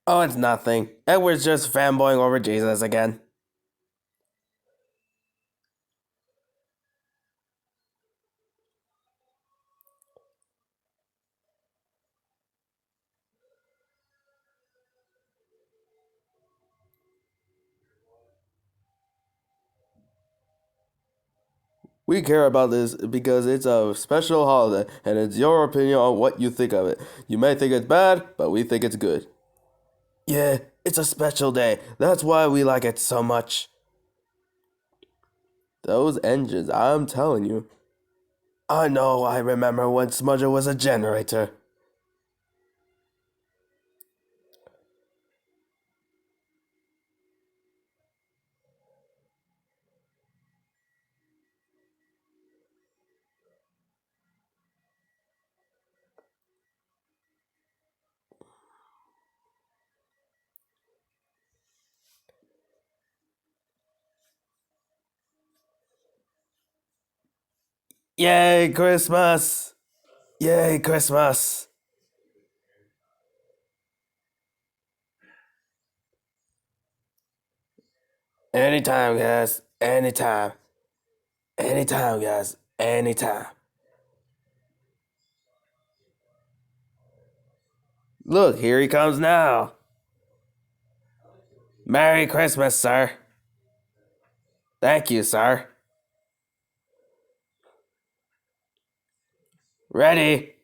Oh, it's nothing. Edward's just fanboying over Jesus again. We care about this because it's a special holiday and it's your opinion on what you think of it. You may think it's bad, but we think it's good. Yeah, it's a special day. That's why we like it so much. Those engines, I'm telling you. I know, I remember when Smudger was a generator. Yay, Christmas! Yay, Christmas! Anytime, guys. Anytime. Anytime, guys. Anytime. Look, here he comes now. Merry Christmas, sir. Thank you, sir. Ready?